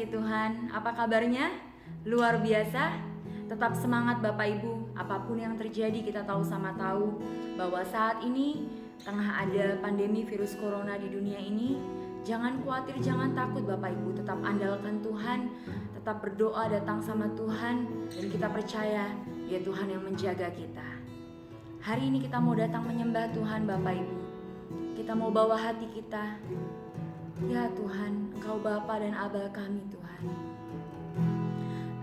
kasih Tuhan, apa kabarnya? Luar biasa? Tetap semangat Bapak Ibu, apapun yang terjadi kita tahu sama tahu bahwa saat ini tengah ada pandemi virus corona di dunia ini. Jangan khawatir, jangan takut Bapak Ibu, tetap andalkan Tuhan, tetap berdoa datang sama Tuhan, dan kita percaya Dia Tuhan yang menjaga kita. Hari ini kita mau datang menyembah Tuhan Bapak Ibu. Kita mau bawa hati kita. Ya Tuhan, Engkau Bapa dan Aba kami Tuhan.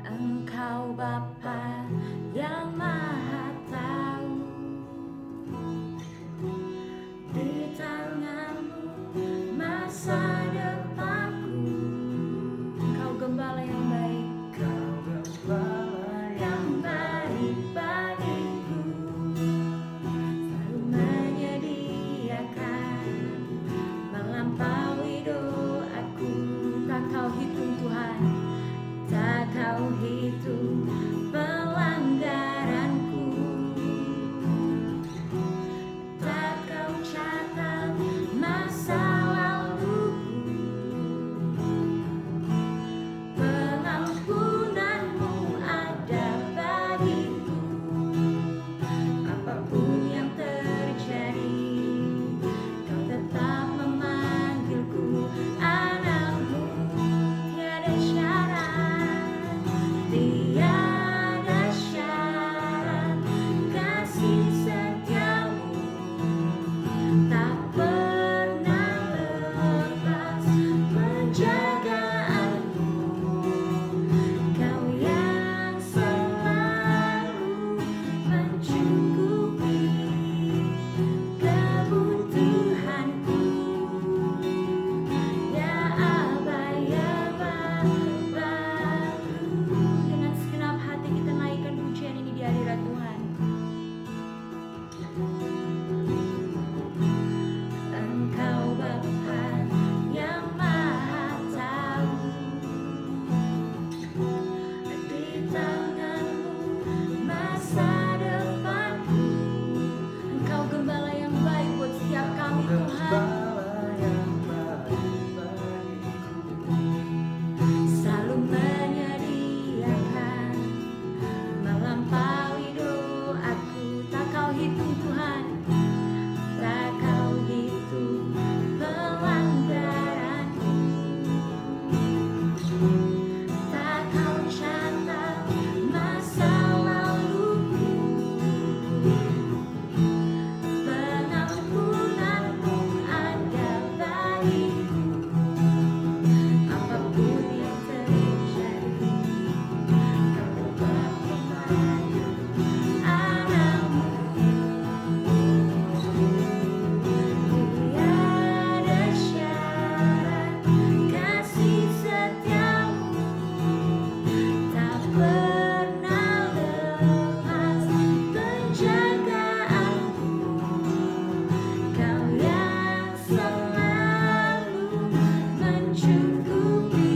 Engkau Bapa yang Maha Tahu, di tangan-Mu masa depanku. Engkau Gembala yang baik, Engkau Gembala yang baik bagiku, selalu menyediakan melampaui doaku. Tak Kau hitung Tuhan, tak Kau hitung pelanggaranku, tak Kau catat masa laluku. Pengampunan-Mu ada bagiku, apapun yang terjadi Kau tetap memanggilku anak-Mu. Tiada syarat, tiada syarat, kasih setiamu tak pernah lepas penjagaanmu. Kau yang selalu mencukupi kebutuhanku. Ya Aba, ya Bapa-Ku. Dengan segenap hati kita naikkan pujian ini di hadirat Tuhan. Engkau Bapa yang Maha Tahu, di tangan-Mu masa depanku. Engkau Gembala yang baik buat setiap kami Tuhan, selalu menyediakan melampaui doaku. Tak Kau hitung Tuhan, tak Kau hitung pelanggaranku, tak Kau catat masa laluku. Pengampunan-Mu ada bagiku, apapun yang terjadi Kau tetap memanggil anak-Mu. Tiada syarat, kasih setiamu tak pernah lepas penjagaanmu. Kau yang selalu mencukupi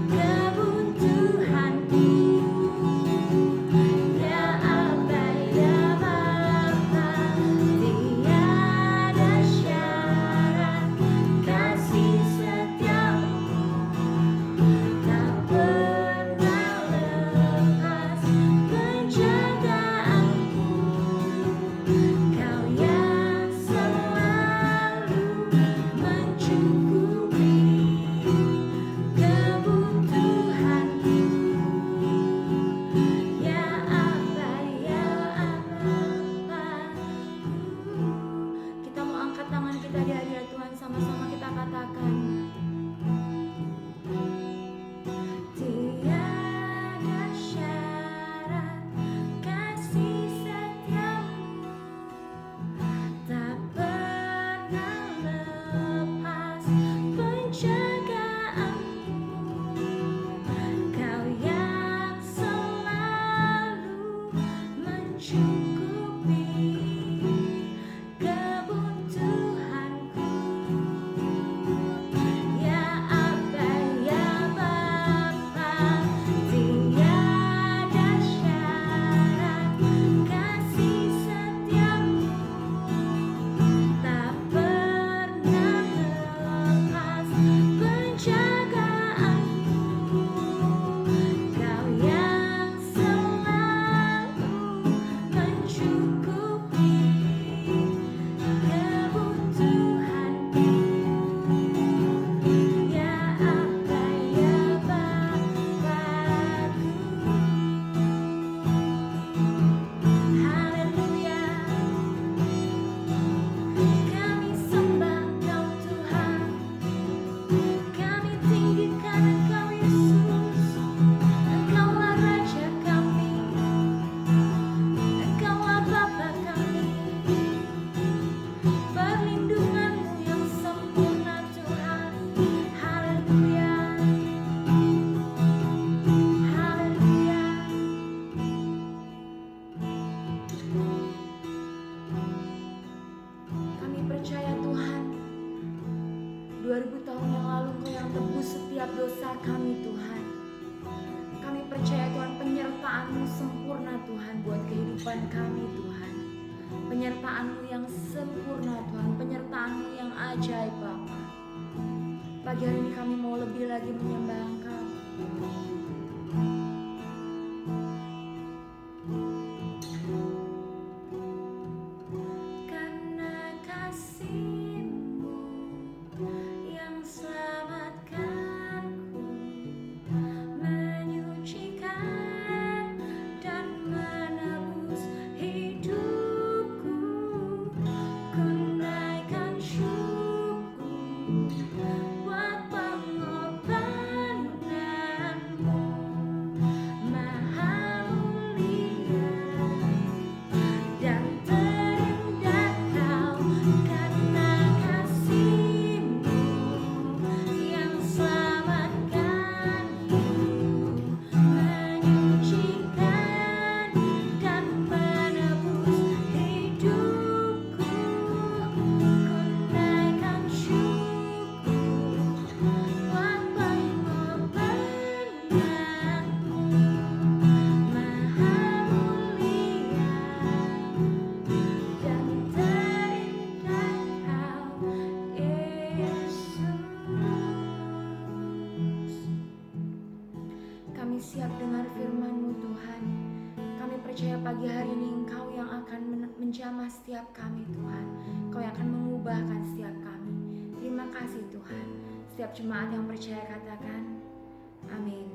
kebutuhanku. Tuhan buat kehidupan kami Tuhan. Penyertaan-Mu yang sempurna Tuhan, penyertaan-Mu yang ajaib Bapa. Pagi hari ini kami mau lebih lagi menyembah Engkau. Kami siap dengar firman-Mu Tuhan. Kami percaya pagi hari ini Engkau yang akan menjamah setiap kami Tuhan. Engkau yang akan mengubahkan setiap kami. Terima kasih Tuhan. Setiap jemaat yang percaya katakan amin.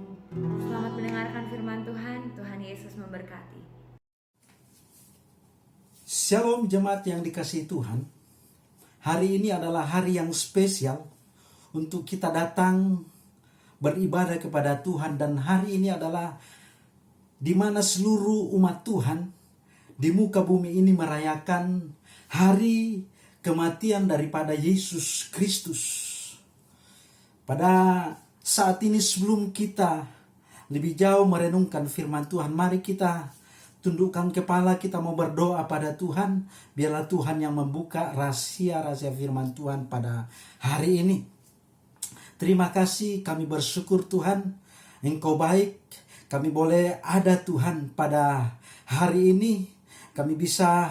Selamat mendengarkan firman Tuhan. Tuhan Yesus memberkati. Shalom jemaat yang dikasihi Tuhan. Hari ini adalah hari yang spesial untuk kita datang beribadah kepada Tuhan, dan hari ini adalah di mana seluruh umat Tuhan di muka bumi ini merayakan hari kematian daripada Yesus Kristus. Pada saat ini sebelum kita lebih jauh merenungkan firman Tuhan, mari kita tundukkan kepala, kita mau berdoa pada Tuhan. Biarlah Tuhan yang membuka rahasia-rahasia firman Tuhan pada hari ini. Terima kasih, kami bersyukur Tuhan, Engkau baik. Kami boleh ada Tuhan pada hari ini. Kami bisa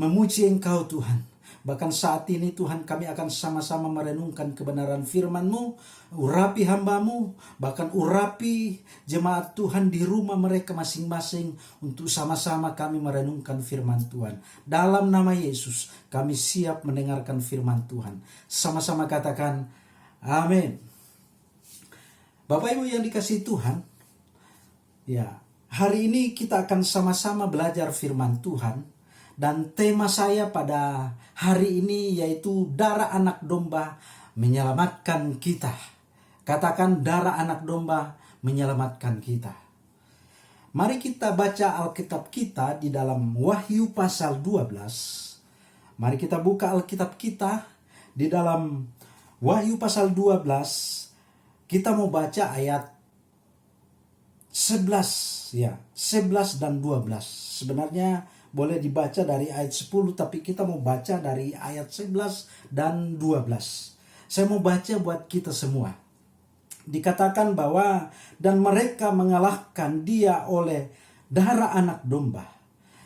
memuji Engkau Tuhan. Bahkan saat ini Tuhan, kami akan sama-sama merenungkan kebenaran firman-Mu. Urapi hamba-Mu, bahkan urapi jemaat Tuhan di rumah mereka masing-masing, untuk sama-sama kami merenungkan firman Tuhan. Dalam nama Yesus, kami siap mendengarkan firman Tuhan. Sama-sama katakan amin. Bapak Ibu yang dikasihi Tuhan, ya, hari ini kita akan sama-sama belajar firman Tuhan, dan tema saya pada hari ini yaitu darah anak domba menyelamatkan kita. Katakan darah anak domba menyelamatkan kita. Mari kita baca Alkitab kita di dalam Wahyu pasal 12. Mari kita buka Alkitab kita di dalam Wahyu pasal 12. Kita mau baca ayat 11 ya, 11 dan 12. Sebenarnya boleh dibaca dari ayat 10, tapi kita mau baca dari ayat 11 dan 12. Saya mau baca buat kita semua. Dikatakan bahwa dan mereka mengalahkan dia oleh darah anak domba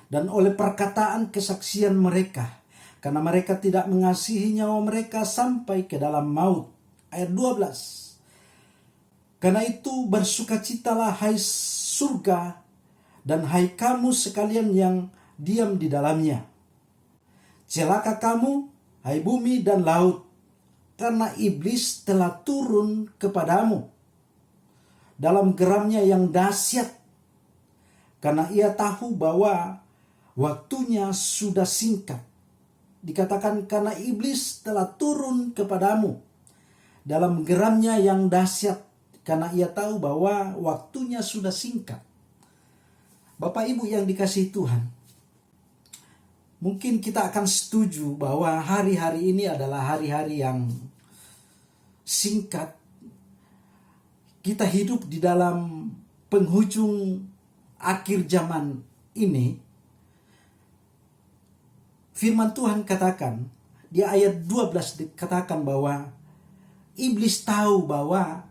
dan oleh perkataan kesaksian mereka, karena mereka tidak mengasihi nyawa mereka sampai ke dalam maut. Ayat 12. Karena itu bersukacitalah hai surga, dan hai kamu sekalian yang diam di dalamnya. Celaka kamu, hai bumi dan laut, karena iblis telah turun kepadamu dalam geramnya yang dahsyat, karena ia tahu bahwa waktunya sudah singkat. Dikatakan karena iblis telah turun kepadamu dalam geramnya yang dahsyat, karena ia tahu bahwa waktunya sudah singkat. Bapak Ibu yang dikasihi Tuhan, mungkin kita akan setuju bahwa hari-hari ini adalah hari-hari yang singkat. Kita hidup di dalam penghujung akhir zaman ini. Firman Tuhan katakan, di ayat 12 dikatakan bahwa iblis tahu bahwa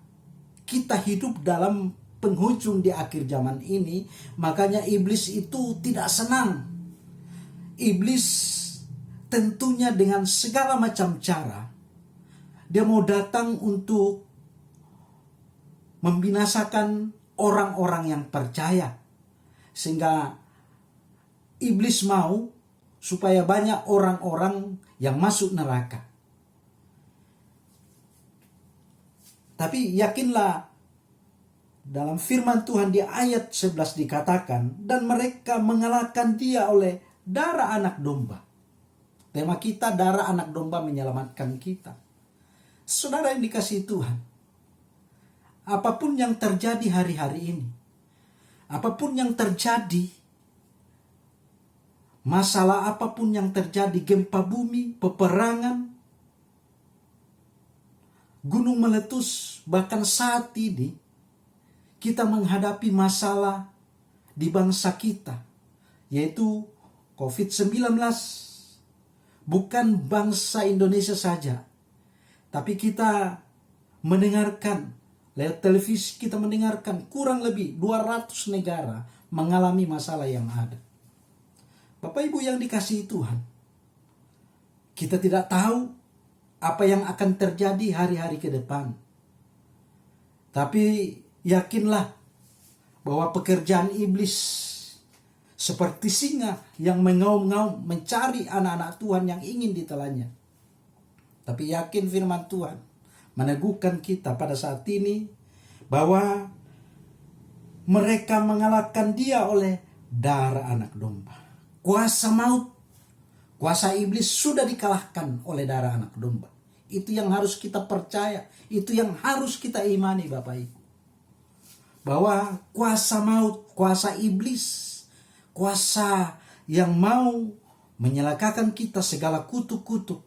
kita hidup dalam penghujung di akhir zaman ini, makanya iblis itu tidak senang. Iblis tentunya dengan segala macam cara, dia mau datang untuk membinasakan orang-orang yang percaya. Sehingga iblis mau supaya banyak orang-orang yang masuk neraka. Tapi yakinlah, dalam firman Tuhan di ayat 11 dikatakan, dan mereka mengalahkan dia oleh darah anak domba. Tema kita, darah anak domba menyelamatkan kita. Saudara yang dikasihi Tuhan, apapun yang terjadi hari-hari ini, apapun yang terjadi, masalah apapun yang terjadi, gempa bumi, peperangan, gunung meletus, bahkan saat ini kita menghadapi masalah di bangsa kita, yaitu COVID-19. Bukan bangsa Indonesia saja, tapi kita mendengarkan, lewat televisi kita mendengarkan kurang lebih 200 negara mengalami masalah yang ada. Bapak Ibu yang dikasihi Tuhan, kita tidak tahu apa yang akan terjadi hari-hari ke depan. Tapi yakinlah bahwa pekerjaan iblis seperti singa yang mengaum-ngaum mencari anak-anak Tuhan yang ingin ditelannya. Tapi yakin firman Tuhan meneguhkan kita pada saat ini bahwa mereka mengalahkan dia oleh darah anak domba. Kuasa maut, kuasa iblis sudah dikalahkan oleh darah anak domba. Itu yang harus kita percaya, itu yang harus kita imani Bapak Ibu. Bahwa kuasa maut, kuasa iblis, kuasa yang mau menyelakakan kita, segala kutuk-kutuk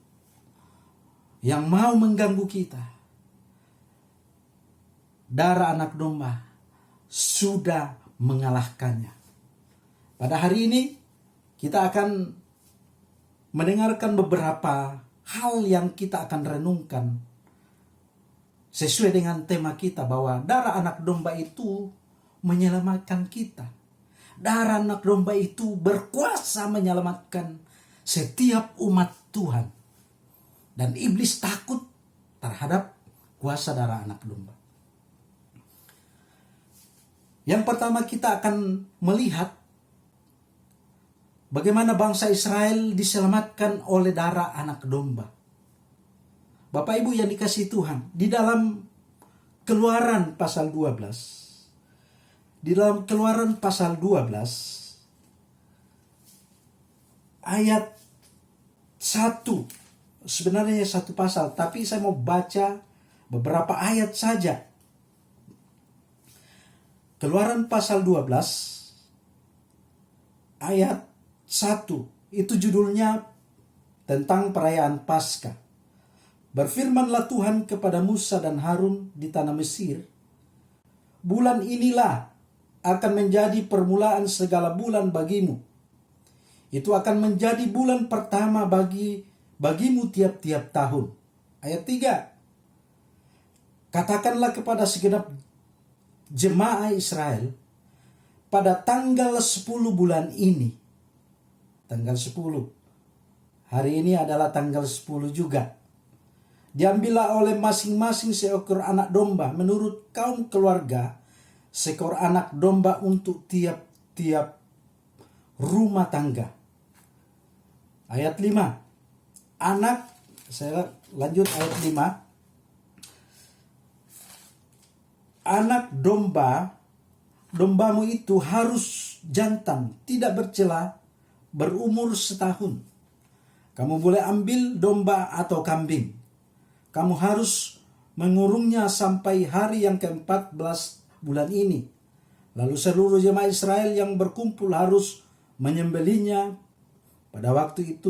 yang mau mengganggu kita, darah anak domba sudah mengalahkannya. Pada hari ini kita akan mendengarkan beberapa hal yang kita akan renungkan sesuai dengan tema kita, bahwa darah anak domba itu menyelamatkan kita. Darah anak domba itu berkuasa menyelamatkan setiap umat Tuhan. Dan iblis takut terhadap kuasa darah anak domba. Yang pertama kita akan melihat bagaimana bangsa Israel diselamatkan oleh darah anak domba. Bapak Ibu yang dikasihi Tuhan, di dalam Keluaran pasal 12, di dalam Keluaran pasal 12 ayat 1, sebenarnya satu pasal, tapi saya mau baca beberapa ayat saja. Keluaran pasal 12 ayat 1, itu judulnya tentang perayaan Paskah. Berfirmanlah Tuhan kepada Musa dan Harun di tanah Mesir, bulan inilah akan menjadi permulaan segala bulan bagimu. Itu akan menjadi bulan pertama bagimu tiap-tiap tahun. Ayat 3. Katakanlah kepada segenap jemaah Israel, pada tanggal 10 bulan ini, tanggal 10, hari ini adalah tanggal 10 juga, diambillah oleh masing-masing seekor anak domba menurut kaum keluarga, seekor anak domba untuk tiap-tiap rumah tangga. Ayat 5. Saya lanjut ayat 5. Anak dombamu itu harus jantan, tidak bercela, berumur setahun. Kamu boleh ambil domba atau kambing. Kamu harus mengurungnya sampai hari yang ke-14 bulan ini. Lalu seluruh jemaah Israel yang berkumpul harus menyembelihnya pada waktu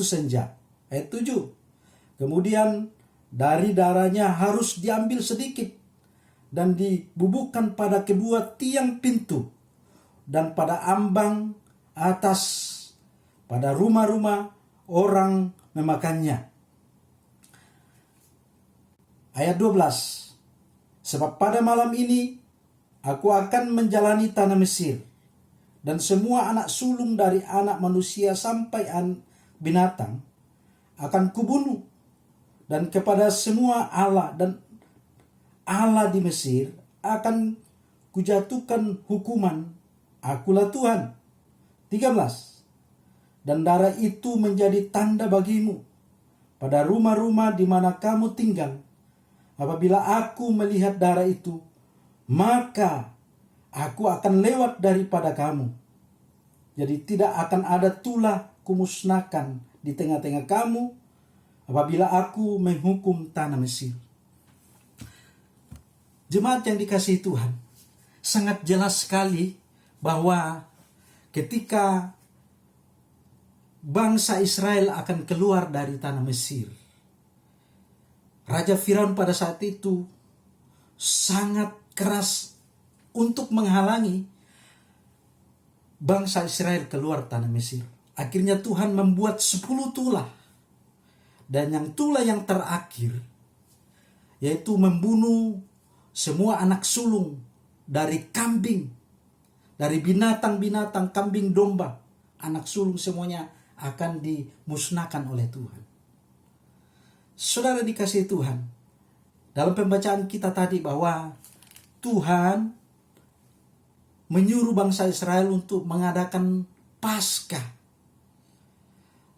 senja. Ayat 7. Kemudian dari darahnya harus diambil sedikit dan dibubuhkan pada kedua tiang pintu dan pada ambang atas pada rumah-rumah orang memakannya. Ayat 12. Sebab pada malam ini Aku akan menjalani tanah Mesir, dan semua anak sulung dari anak manusia sampai binatang akan kubunuh. Dan kepada semua Allah dan Allah di Mesir akan kujatuhkan hukuman. Akulah Tuhan. 13. Dan darah itu menjadi tanda bagimu pada rumah-rumah di mana kamu tinggal. Apabila aku melihat darah itu, maka aku akan lewat daripada kamu. Jadi tidak akan ada tulah kumusnahkan di tengah-tengah kamu apabila aku menghukum tanah Mesir. Jemaat yang dikasihi Tuhan, sangat jelas sekali bahwa ketika bangsa Israel akan keluar dari tanah Mesir, Raja Firaun pada saat itu sangat keras untuk menghalangi bangsa Israel keluar tanah Mesir. Akhirnya Tuhan membuat 10 tulah. Dan yang tulah yang terakhir, yaitu membunuh semua anak sulung dari kambing, dari binatang-binatang, kambing, domba. Anak sulung semuanya akan dimusnahkan oleh Tuhan. Saudara dikasihi Tuhan, dalam pembacaan kita tadi bahwa Tuhan menyuruh bangsa Israel untuk mengadakan Paskah,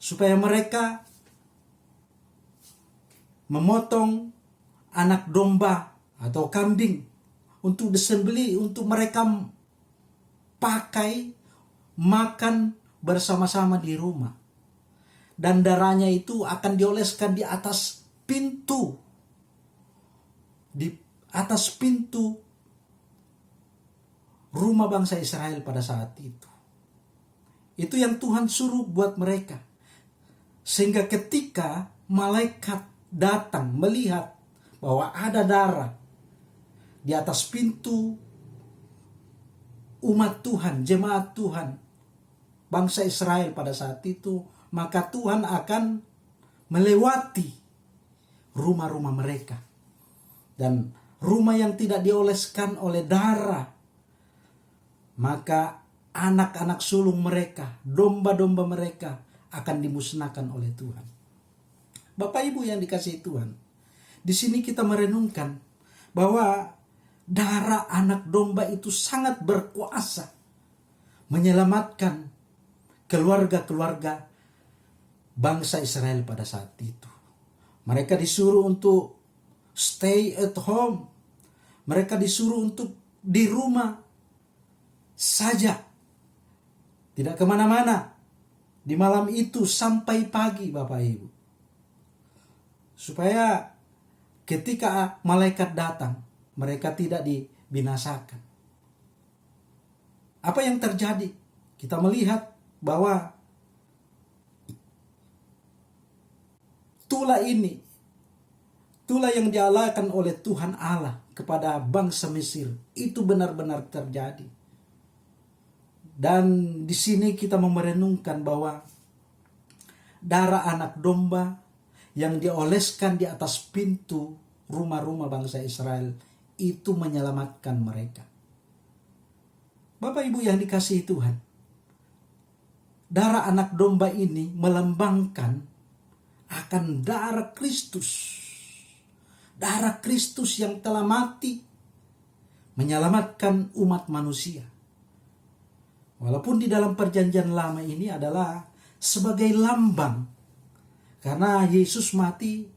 supaya mereka memotong anak domba atau kambing untuk disembelih, untuk mereka pakai, makan bersama-sama di rumah. Dan darahnya itu akan dioleskan di atas pintu. Di atas pintu rumah bangsa Israel pada saat itu. Itu yang Tuhan suruh buat mereka. Sehingga ketika malaikat datang melihat bahwa ada darah di atas pintu umat Tuhan, jemaat Tuhan, bangsa Israel pada saat itu, maka Tuhan akan melewati rumah-rumah mereka. Dan rumah yang tidak dioleskan oleh darah, maka anak-anak sulung mereka, domba-domba mereka akan dimusnahkan oleh Tuhan. Bapak Ibu yang dikasihi Tuhan, di sini kita merenungkan bahwa darah anak domba itu sangat berkuasa menyelamatkan keluarga-keluarga bangsa Israel pada saat itu. Mereka disuruh untuk stay at home. Mereka disuruh untuk di rumah saja. Tidak kemana-mana. Di malam itu sampai pagi Bapak Ibu. Supaya ketika malaikat datang, mereka tidak dibinasakan. Apa yang terjadi? Kita melihat bahwa tulah ini, tulah yang dialahkan oleh Tuhan Allah kepada bangsa Mesir, itu benar-benar terjadi. Dan di sini kita merenungkan bahwa darah anak domba yang dioleskan di atas pintu rumah-rumah bangsa Israel itu menyelamatkan mereka. Bapak Ibu yang dikasihi Tuhan, darah anak domba ini melambangkan akan darah Kristus. Darah Kristus yang telah mati menyelamatkan umat manusia. Walaupun di dalam perjanjian lama ini adalah sebagai lambang, karena Yesus mati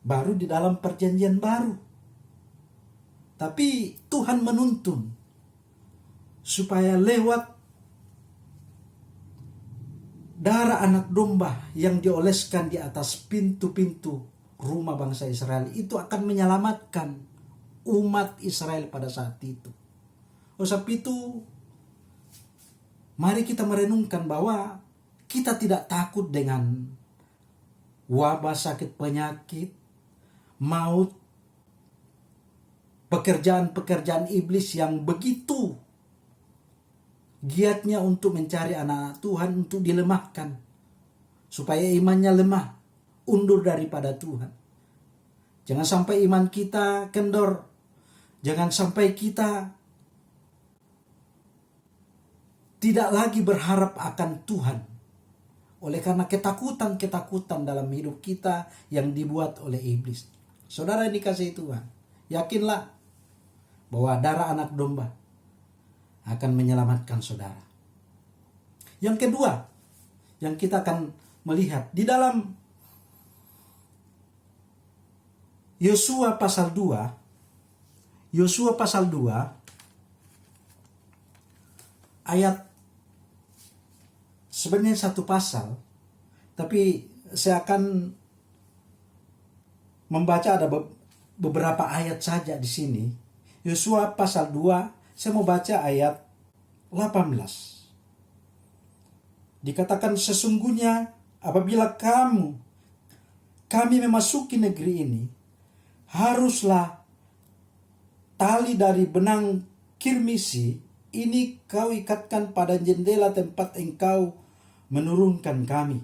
baru di dalam perjanjian baru. Tapi Tuhan menuntun supaya lewat darah anak domba yang dioleskan di atas pintu-pintu rumah bangsa Israel itu akan menyelamatkan umat Israel pada saat itu. Sebab itu, mari kita merenungkan bahwa kita tidak takut dengan wabah, sakit, penyakit, maut, pekerjaan-pekerjaan iblis yang begitu giatnya untuk mencari anak-anak Tuhan untuk dilemahkan, supaya imannya lemah, undur daripada Tuhan. Jangan sampai iman kita kendor, Jangan sampai kita tidak lagi berharap akan Tuhan oleh karena ketakutan-ketakutan dalam hidup kita yang dibuat oleh iblis. Saudara yang dikasihi Tuhan, yakinlah bahwa darah anak domba akan menyelamatkan saudara. Yang kedua, yang kita akan melihat di dalam Yosua pasal 2, ayat, sebenarnya satu pasal, tapi saya akan membaca ada beberapa ayat saja di sini. Yosua pasal 2, saya mau baca ayat 18. Dikatakan, sesungguhnya apabila kami memasuki negeri ini, haruslah tali dari benang kirmisi ini kau ikatkan pada jendela tempat engkau menurunkan kami.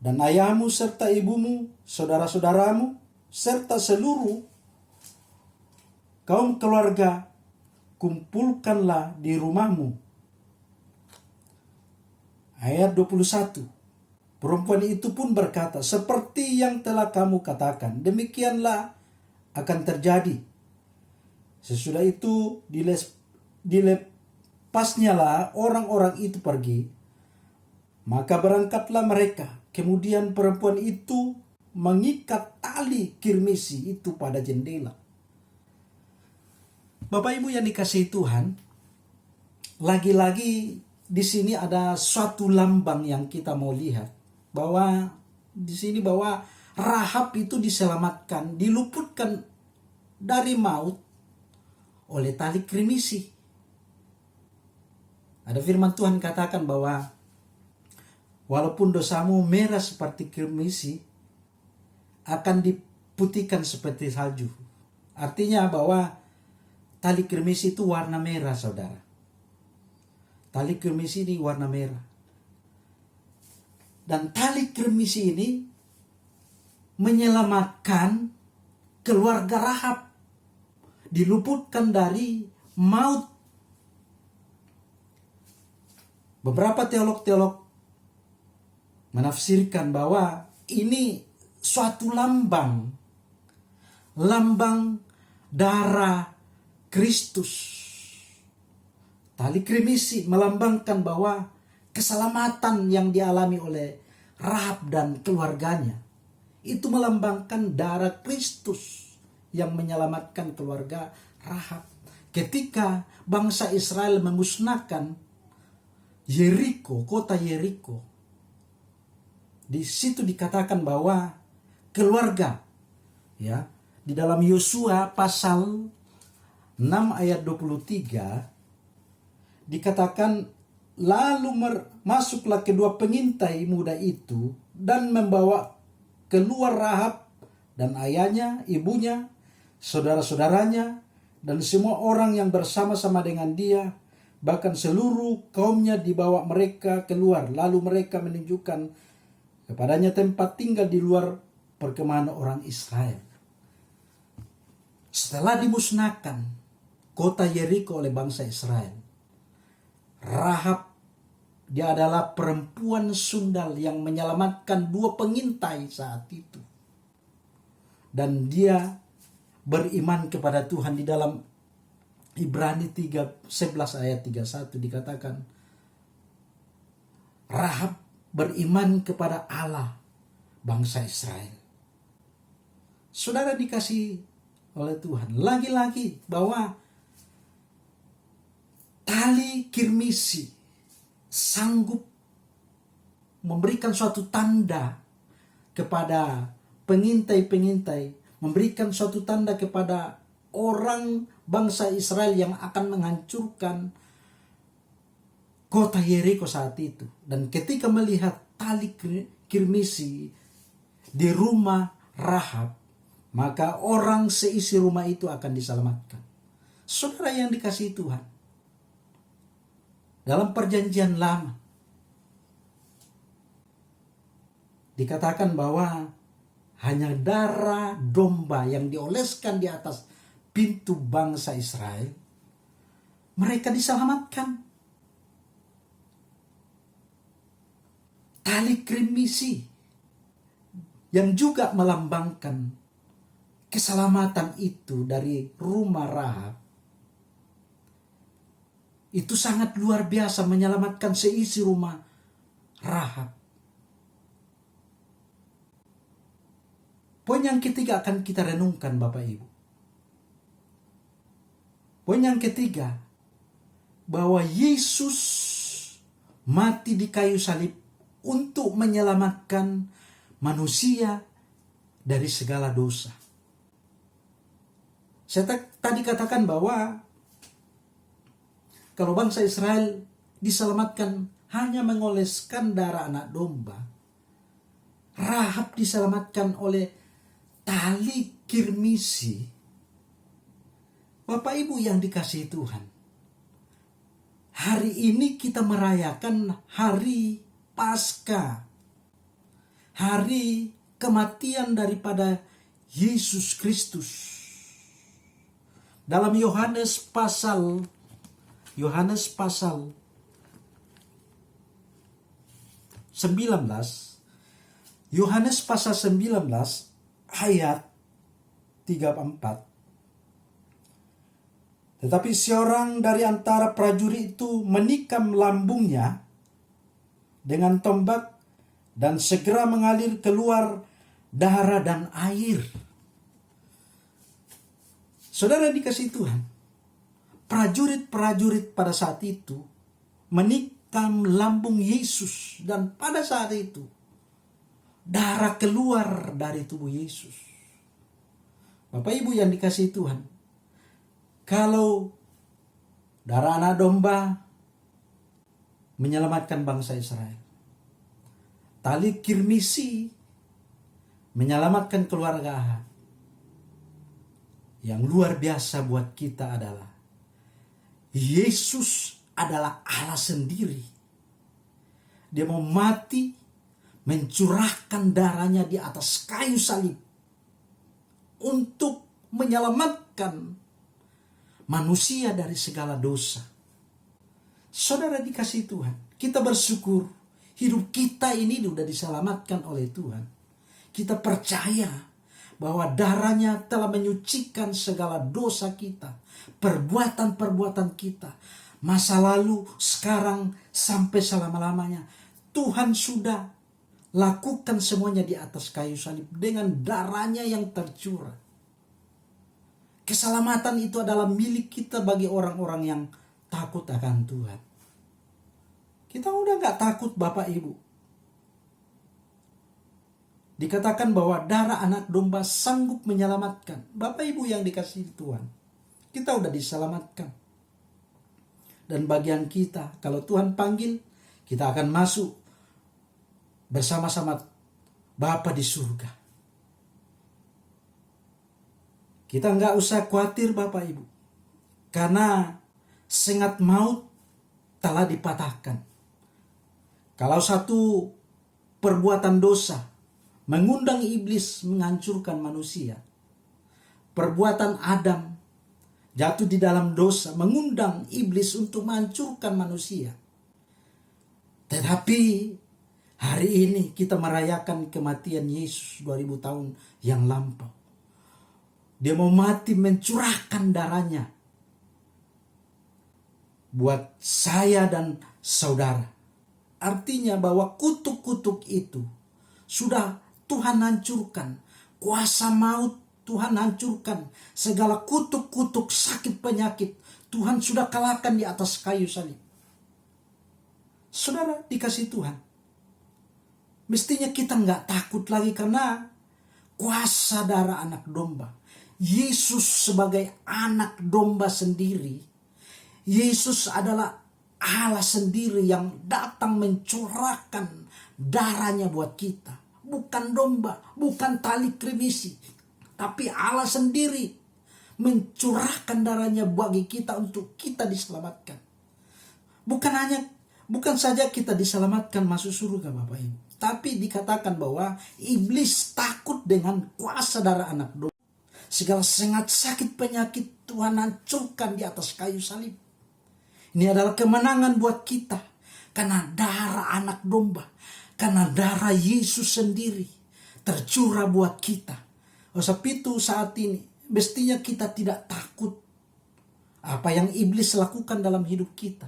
Dan ayahmu serta ibumu, saudara-saudaramu, serta seluruh kaum keluarga, kumpulkanlah di rumahmu. Ayat 21. Perempuan itu pun berkata, seperti yang telah kamu katakan, demikianlah akan terjadi. Sesudah itu dilepasnyalah orang-orang itu pergi. Maka berangkatlah mereka. Kemudian perempuan itu mengikat tali kirmisi itu pada jendela. Bapak Ibu yang dikasihi Tuhan, lagi-lagi di sini ada suatu lambang yang kita mau lihat, bahwa di sini bahwa Rahab itu diselamatkan, diluputkan dari maut oleh tali kirmisi. Ada firman Tuhan katakan bahwa walaupun dosamu merah seperti kirmisi, akan diputihkan seperti salju. Artinya bahwa tali kirmisi itu warna merah, saudara. Tali kirmisi ini warna merah. Dan tali kirmisi ini menyelamatkan keluarga Rahab. Diluputkan dari maut. Beberapa teolog-teolog menafsirkan bahwa ini suatu lambang darah Kristus. Tali kirmisi melambangkan bahwa keselamatan yang dialami oleh Rahab dan keluarganya itu melambangkan darah Kristus yang menyelamatkan keluarga Rahab. Ketika bangsa Israel memusnahkan Yeriko, kota Yeriko, di situ dikatakan bahwa keluarga, ya, di dalam Yosua pasal 6 ayat 23 dikatakan, lalu masuklah kedua pengintai muda itu dan membawa keluar Rahab dan ayahnya, ibunya, saudara-saudaranya, dan semua orang yang bersama-sama dengan dia, bahkan seluruh kaumnya dibawa mereka keluar. Lalu mereka menunjukkan kepadanya tempat tinggal di luar perkemahan orang Israel. Setelah dimusnahkan kota Yeriko oleh bangsa Israel, Rahab, dia adalah perempuan sundal yang menyelamatkan dua pengintai saat itu. Dan dia beriman kepada Tuhan. Di dalam Ibrani 11 ayat 31 dikatakan, Rahab beriman kepada Allah bangsa Israel. Saudara dikasih oleh Tuhan, lagi-lagi bahwa tali kirmisi sanggup memberikan suatu tanda kepada pengintai-pengintai, memberikan suatu tanda kepada orang bangsa Israel yang akan menghancurkan kota Yeriko saat itu. Dan ketika melihat tali kirmisi di rumah Rahab, maka orang seisi rumah itu akan diselamatkan. Saudara yang dikasihi Tuhan, dalam perjanjian lama dikatakan bahwa hanya darah domba yang dioleskan di atas pintu bangsa Israel, mereka diselamatkan. Tali kremisi yang juga melambangkan keselamatan itu dari rumah Rahab, itu sangat luar biasa, menyelamatkan seisi rumah Rahab. Poin yang ketiga akan kita renungkan Bapak Ibu. Poin yang ketiga, bahwa Yesus mati di kayu salib untuk menyelamatkan manusia dari segala dosa. Saya tadi katakan bahwa kalau bangsa Israel diselamatkan hanya mengoleskan darah anak domba, Rahab diselamatkan oleh tali kirmisi. Bapak Ibu yang dikasihi Tuhan, hari ini kita merayakan hari Paskah, hari kematian daripada Yesus Kristus. Dalam Yohanes pasal 19 ayat 34. Tetapi seorang dari antara prajurit itu menikam lambungnya dengan tombak dan segera mengalir keluar darah dan air. Saudara dikasihi Tuhan, prajurit-prajurit pada saat itu menikam lambung Yesus, dan pada saat itu darah keluar dari tubuh Yesus. Bapak Ibu yang dikasihi Tuhan, kalau darah anak domba menyelamatkan bangsa Israel, tali kirmisi menyelamatkan keluarga Ahab, yang luar biasa buat kita adalah Yesus adalah Allah sendiri. Dia mau mati, mencurahkan darahnya di atas kayu salib untuk menyelamatkan manusia dari segala dosa. Saudara dikasihi Tuhan, kita bersyukur hidup kita ini sudah diselamatkan oleh Tuhan. Kita percaya bahwa darahnya telah menyucikan segala dosa kita, perbuatan-perbuatan kita, masa lalu, sekarang, sampai selama-lamanya. Tuhan sudah lakukan semuanya di atas kayu salib dengan darahnya yang tercurah. Keselamatan itu adalah milik kita bagi orang-orang yang takut akan Tuhan. Kita udah gak takut Bapak Ibu. Dikatakan bahwa darah anak domba sanggup menyelamatkan. Bapak Ibu yang dikasihi Tuhan, kita udah diselamatkan. Dan bagian kita, kalau Tuhan panggil, kita akan masuk bersama-sama Bapa di surga. Kita nggak usah khawatir Bapak Ibu, karena sengat maut telah dipatahkan. Kalau satu perbuatan dosa mengundang iblis menghancurkan manusia, perbuatan Adam jatuh di dalam dosa mengundang iblis untuk menghancurkan manusia. Tetapi hari ini kita merayakan kematian Yesus 2000 tahun yang lampau. Dia mau mati mencurahkan darahnya buat saya dan saudara. Artinya bahwa kutuk-kutuk itu sudah Tuhan hancurkan. Kuasa maut Tuhan hancurkan. Segala kutuk-kutuk sakit penyakit Tuhan sudah kalahkan di atas kayu salib. Saudara dikasih Tuhan, mestinya kita nggak takut lagi karena kuasa darah anak domba. Yesus sebagai anak domba sendiri, Yesus adalah Allah sendiri yang datang mencurahkan darahnya buat kita. Bukan domba, bukan tali kremisi, tapi Allah sendiri mencurahkan darahnya bagi kita untuk kita diselamatkan. Bukan saja kita diselamatkan masuk surga Bapak Ibu, tapi dikatakan bahwa iblis takut dengan kuasa darah anak domba. segala sengat sakit penyakit Tuhan hancurkan di atas kayu salib. Ini adalah kemenangan buat kita. Karena darah anak domba. Karena darah Yesus sendiri tercurah buat kita. Sebab itu saat ini mestinya kita tidak takut apa yang iblis lakukan dalam hidup kita.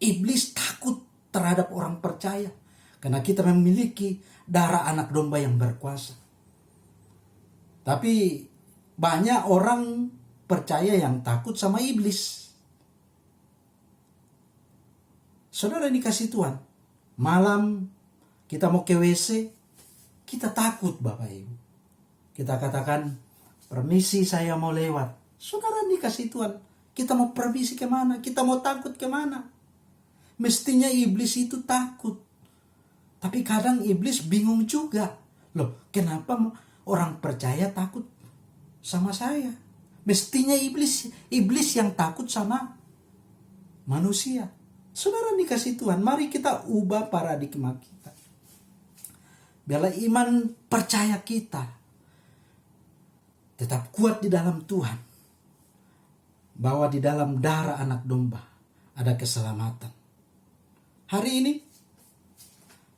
Iblis takut terhadap orang percaya. Karena kita memiliki darah anak domba yang berkuasa. Tapi banyak orang percaya yang takut sama iblis. Saudara dikasih Tuhan, malam kita mau ke WC, kita takut Bapak Ibu. Kita katakan, permisi saya mau lewat. Saudara dikasih Tuhan, kita mau permisi kemana? Kita mau takut kemana? Mestinya iblis itu takut. Tapi kadang iblis bingung juga. Loh, kenapa orang percaya takut sama saya? Mestinya iblis yang takut sama manusia. Saudara dikasih Tuhan, mari kita ubah paradigma kita. Biarlah iman percaya kita tetap kuat di dalam Tuhan. Bahwa di dalam darah anak domba ada keselamatan. Hari ini,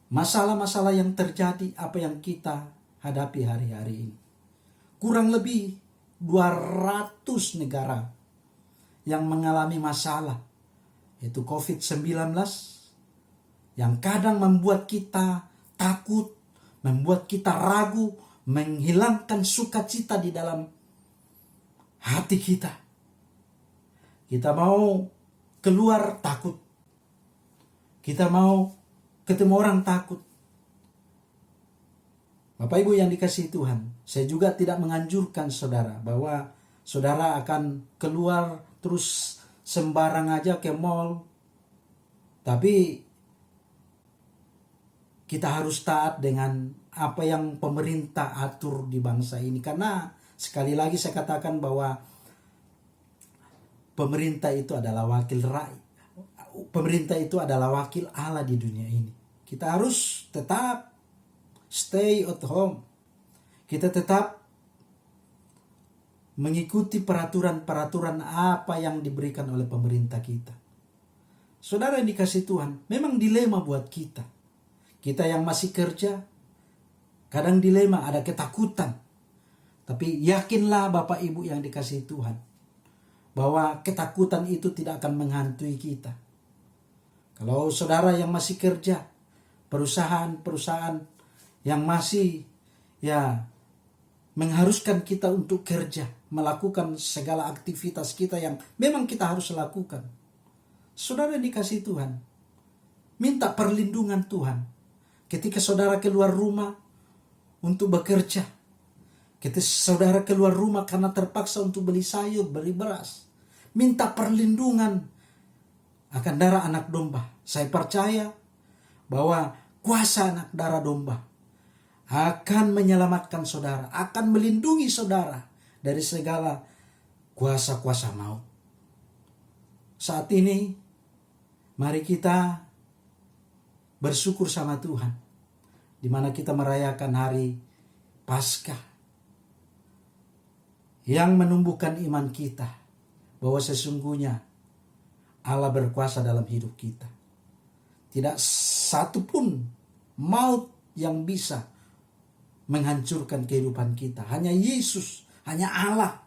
masalah-masalah yang terjadi, apa yang kita hadapi hari-hari ini. Kurang lebih 200 negara yang mengalami masalah. Itu COVID-19 yang kadang membuat kita takut, membuat kita ragu, menghilangkan sukacita di dalam hati kita. Kita mau keluar takut. Kita mau ketemu orang takut. Bapak Ibu yang dikasihi Tuhan, saya juga tidak menganjurkan saudara bahwa saudara akan keluar terus sembarang aja ke mall. Tapi kita harus taat dengan apa yang pemerintah atur di bangsa ini. Karena sekali lagi saya katakan bahwa pemerintah itu adalah wakil rakyat. Pemerintah itu adalah wakil Allah di dunia ini. Kita harus tetap stay at home. Kita tetap mengikuti peraturan-peraturan apa yang diberikan oleh pemerintah kita. Saudara yang dikasih Tuhan, memang dilema buat kita. Kita yang masih kerja, kadang dilema, ada ketakutan. Tapi yakinlah Bapak Ibu yang dikasih Tuhan, bahwa ketakutan itu tidak akan menghantui kita. Kalau saudara yang masih kerja, perusahaan-perusahaan yang masih mengharuskan kita untuk kerja, melakukan segala aktivitas kita yang memang kita harus lakukan. Saudara dikasih Tuhan, minta perlindungan Tuhan. Ketika saudara keluar rumah untuk bekerja, ketika saudara keluar rumah karena terpaksa untuk beli sayur, beli beras, minta perlindungan akan darah anak domba. Saya percaya bahwa kuasa anak darah domba akan menyelamatkan saudara, akan melindungi saudara dari segala kuasa-kuasa maut. Saat ini, mari kita bersyukur sama Tuhan, di mana kita merayakan hari Paskah yang menumbuhkan iman kita bahwa sesungguhnya Allah berkuasa dalam hidup kita. Tidak satu pun maut yang bisa menghancurkan kehidupan kita. Hanya Yesus, hanya Allah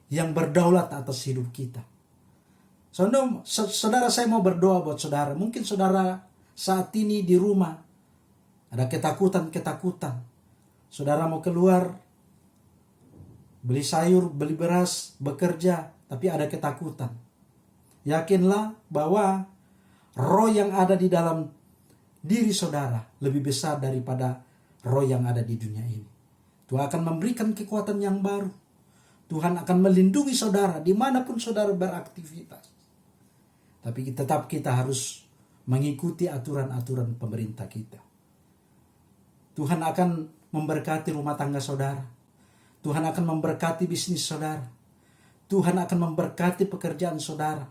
yang berdaulat atas hidup kita. Saudara, saya mau berdoa buat saudara. Mungkin saudara saat ini di rumah ada ketakutan-ketakutan. Saudara mau keluar, beli sayur, beli beras, bekerja, tapi ada ketakutan. Yakinlah bahwa roh yang ada di dalam diri saudara lebih besar daripada roh yang ada di dunia ini. Tuhan akan memberikan kekuatan yang baru. Tuhan akan melindungi saudara dimanapun saudara beraktivitas. Tapi tetap kita harus mengikuti aturan-aturan pemerintah kita. Tuhan akan memberkati rumah tangga saudara. Tuhan akan memberkati bisnis saudara. Tuhan akan memberkati pekerjaan saudara.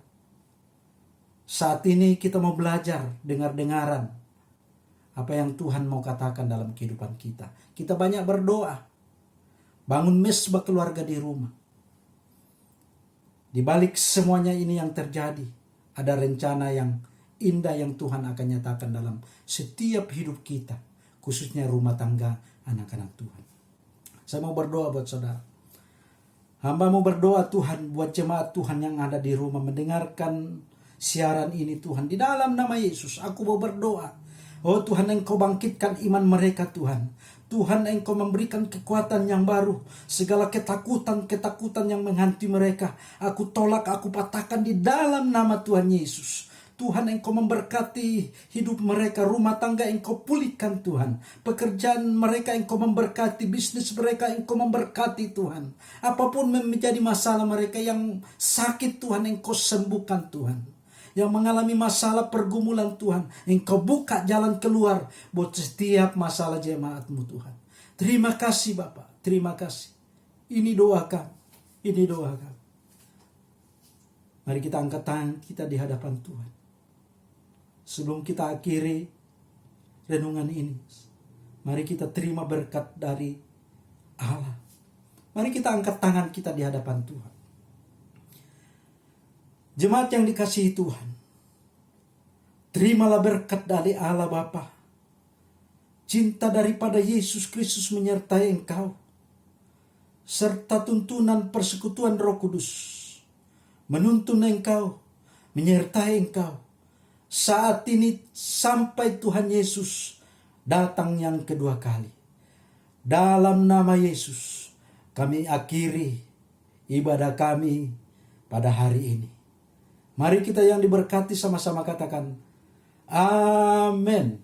Saat ini kita mau belajar dengar-dengaran apa yang Tuhan mau katakan dalam kehidupan kita. Kita banyak berdoa. bangun mesbah keluarga di rumah. Di balik semuanya ini yang terjadi, ada rencana yang indah yang Tuhan akan nyatakan dalam setiap hidup kita, khususnya rumah tangga anak-anak Tuhan. Saya mau berdoa buat saudara. Hamba mau berdoa Tuhan buat jemaat Tuhan yang ada di rumah mendengarkan siaran ini Tuhan. Di dalam nama Yesus aku mau berdoa. Oh Tuhan, Engkau bangkitkan iman mereka Tuhan. Tuhan, Engkau memberikan kekuatan yang baru. Segala ketakutan yang menghantui mereka, aku tolak, aku patahkan di dalam nama Tuhan Yesus. Tuhan, Engkau memberkati hidup mereka, rumah tangga Engkau pulihkan Tuhan. Pekerjaan mereka Engkau memberkati, bisnis mereka Engkau memberkati Tuhan. Apapun menjadi masalah mereka yang sakit Tuhan, Engkau sembuhkan Tuhan. Yang mengalami masalah pergumulan Tuhan, Engkau buka jalan keluar buat setiap masalah jemaat-Mu Tuhan. Terima kasih Bapak, terima kasih. Ini doa kami, ini doa kami. Mari kita angkat tangan kita di hadapan Tuhan. Sebelum kita akhiri renungan ini, mari kita terima berkat dari Allah. Mari kita angkat tangan kita di hadapan Tuhan. Jemaat yang dikasihi Tuhan, terimalah berkat dari Allah Bapa. Cinta daripada Yesus Kristus menyertai engkau, serta tuntunan persekutuan Roh Kudus menuntun engkau, menyertai engkau saat ini sampai Tuhan Yesus datang yang kedua kali. Dalam nama Yesus kami akhiri ibadah kami pada hari ini. Mari kita yang diberkati sama-sama katakan amin.